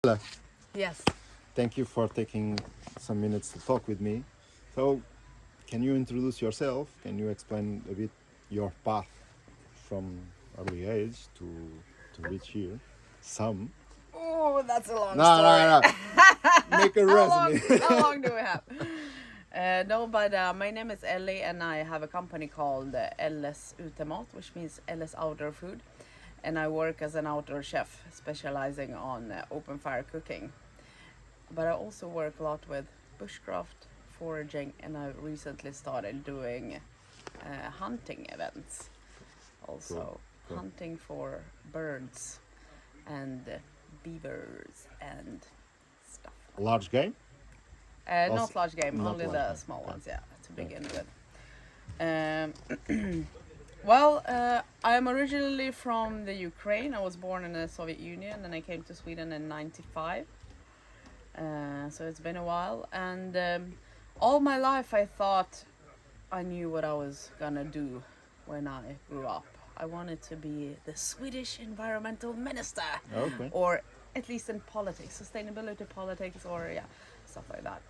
Hello. Yes. Thank you for taking some minutes to talk with me. So, can you introduce yourself? Can you explain a bit your path from early age to reach here? Some. Oh, that's a long No, story. no, no. Make a resume. How long do we have? No, but my name is Ellie, and I have a company called Elles Utemat, which means Elles Outdoor Food. And I work as an outdoor chef, specializing on open fire cooking. But I also work a lot with bushcraft, foraging, and I recently started doing hunting events. Also, Cool. hunting for birds and beavers and stuff. Large game? Not large game, not only large the game. small Okay. ones, yeah, to begin with. Well, I am originally from the Ukraine. I was born in the Soviet Union, and I came to Sweden in '95. So it's been a while, and all my life I thought I knew what I was gonna do when I grew up. I wanted to be the Swedish environmental minister, Okay. or at least in politics, sustainability politics, or yeah, stuff like that.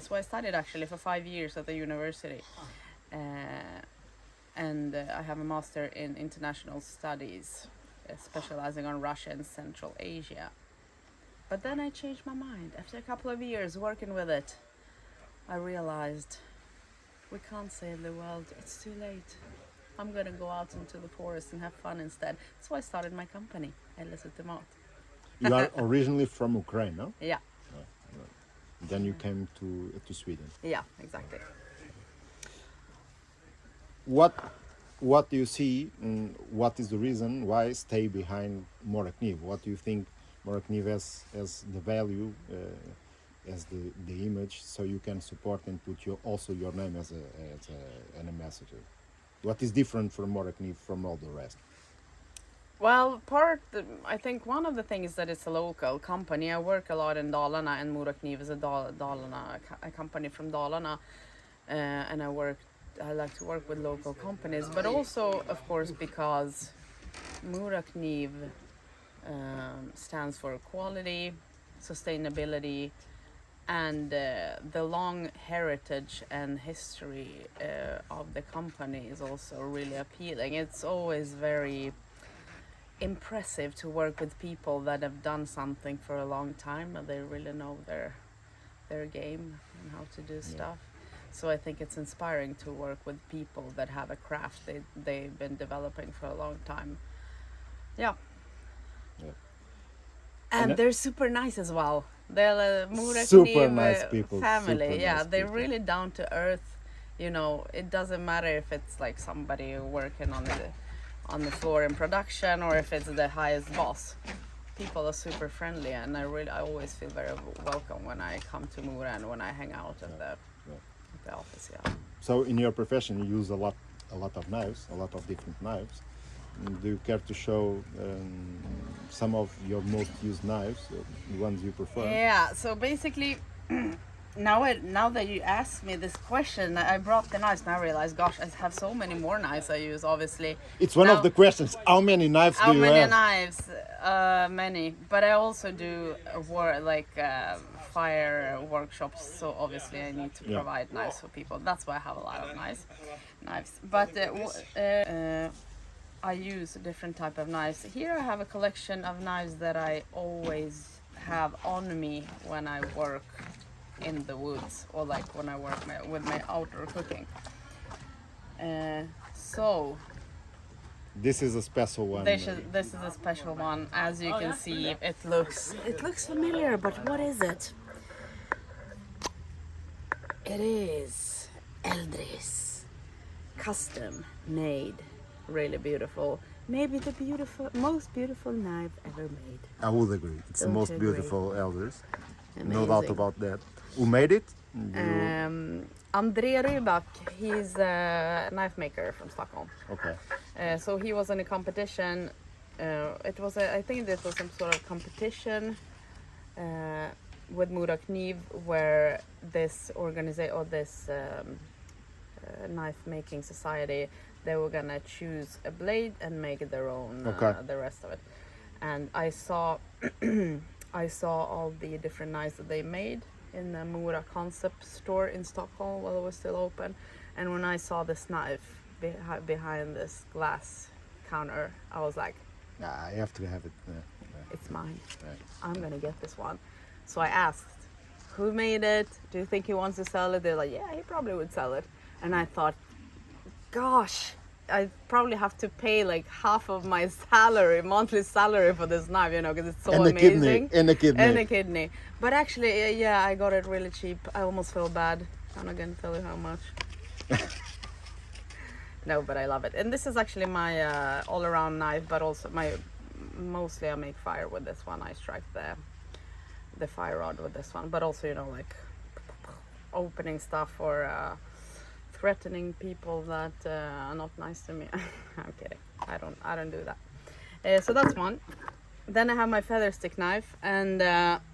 So I studied actually for 5 years at the university, and I have a master in international studies, specializing on Russia and Central Asia. But then I changed my mind. After a couple of years working with it, I realized we can't save the world. It's too late. I'm gonna go out into the forest and have fun instead. So I started my company, Elle Nikishkova. You are originally from Ukraine, no? Yeah, Then you came to Sweden. yeah, exactly. What do you see? What is the reason why stay behind Morakniv? What do you think Morakniv has the value, as the image, so you can support and put also your name as an ambassador? What is different from Morakniv from all the rest? Well, I think one of the things that it's a local company. I work a lot in Dalarna, and Morakniv is a company from Dalarna, and I like to work with local companies, but also, of course, because Morakniv stands for quality, sustainability, and the long heritage and history of the company is also really appealing. It's always very impressive to work with people that have done something for a long time, and they really know their game and how to do stuff. So I think it's inspiring to work with people that have a craft they've been developing for a long time. Yeah. Yeah. And they're super nice as well. They're a Super Morakniv nice people, family. super Yeah, nice they're people. really down to earth. You know, it doesn't matter if it's like somebody working on the floor in production, or if it's the highest boss. People are super friendly, and I always feel very welcome when I come to Mora and when I hang out at the office. Yeah. So in your profession, you use a lot of knives, a lot of different knives. Do you care to show some of your most used knives, the ones you prefer? Yeah. So basically, now that you asked me this question, I brought the knives, and I realized, gosh, I have so many more knives I use. Obviously, It's one of the questions. How many knives How do you many have? knives? Many. But I also do fire workshops, so obviously I need to provide knives for people. That's why I have a lot of knives. But I use different type of knives. Here I have a collection of knives that I always have on me when I work in the woods, or like when I work with my outdoor cooking. So This is a special one. this is a special one. As you can see, it looks familiar, but what is it? It is Eldris, custom made, really beautiful. Maybe the most beautiful knife ever made. I would agree. It's the Don't most you agree? beautiful elders. No Amazing. doubt about that. Who made it? André Rybak, he's a knife maker from Stockholm. Okay. So he was in a competition. I think this was some sort of competition with Morakniv, where this organization, or this knife making society, they were gonna choose a blade and make their own, Okay. the rest of it. And I saw I saw all the different knives that they made in the Mora concept store in Stockholm while it was still open. And when I saw this knife behind this glass counter, I was like, Nah, I have to have it. it's mine. Right. I'm gonna get this one. So I asked, who made it? Do you think he wants to sell it? They're like, yeah, he probably would sell it. And I thought, gosh, I probably have to pay like half of my salary, monthly salary for this knife, you know, because it's so And a amazing. kidney. And a kidney. And a kidney. But actually, yeah, I got it really cheap. I almost feel bad. I'm not gonna tell you how much. No, but I love it. And this is actually my all-around knife, but also mostly I make fire with this one. I strike the fire rod with this one, but also, you know, like opening stuff or threatening people that are not nice to me. I'm kidding. I don't do that. So that's one. Then I have my feather stick knife, and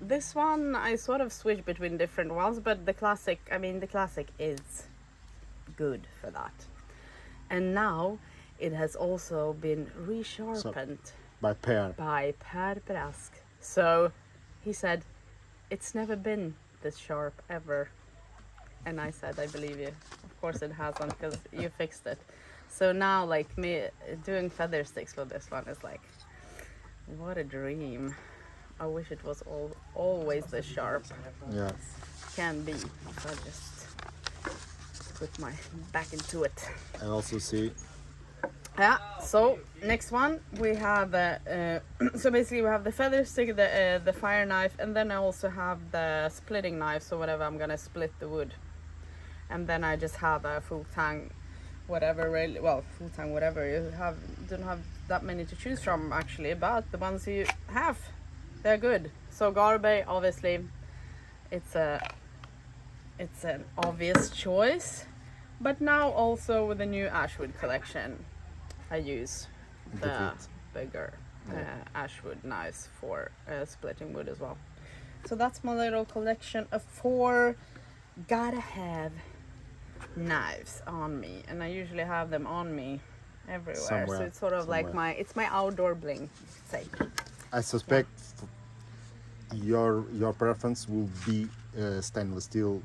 this one I sort of switch between different ones, but the classic is good for that. And now it has also been resharpened By Per. by Per Brask. So he said, it's never been this sharp ever. And I said, I believe you. Of course it hasn't, because you fixed it. So now, like, me doing feather sticks with this one is like, what a dream. I wish it was always this sharp. Yeah. Can be. If I just put my back into it. I also see. Yeah, so next one we have so basically we have the feather stick, the fire knife, and then I also have the splitting knife, so whenever I'm gonna split the wood. And then I just have a full tang, whatever, really, well, full tang, whatever. You don't have that many to choose from actually, but the ones you have, they're good. So Garbe, obviously, it's an obvious choice. But now also with the new Ashwood collection, I use the bigger Ashwood knives for splitting wood as well. So that's my little collection of 4 gotta have knives on me, and I usually have them on me everywhere. Somewhere, so it's sort of like my outdoor bling, say. I suspect your preference will be stainless steel,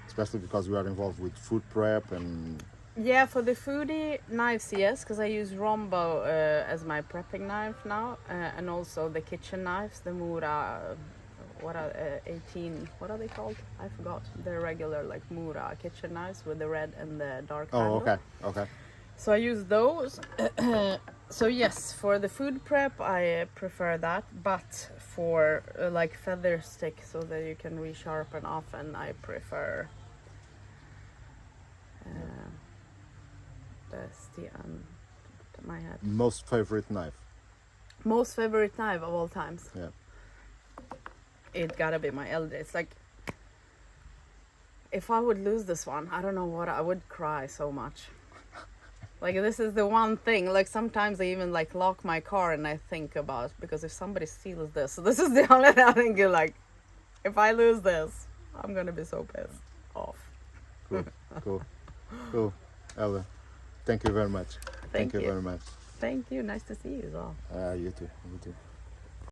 especially because we are involved with food prep and. Yeah, for the foodie knives, yes, because I use Rombo as my prepping knife now, and also the kitchen knives, the Mora, 18, what are they called? I forgot. The regular like Mora kitchen knives with the red and the dark handle. Okay. So I use those. So yes, for the food prep I prefer that, but for like feather stick so that you can resharpen often, I prefer the steel. My head. Most favorite knife. Most favorite knife of all times. Yeah. It gotta be my elder. It's like, if I would lose this one, I don't know what, I would cry so much. Like, this is the one thing, like sometimes I even like lock my car and I think about, because if somebody steals this is the only thing I think, like, if I lose this, I'm gonna be so pissed off. Cool. Elle, thank you very much. Thank you very much. Thank you. Nice to see you as well. You too.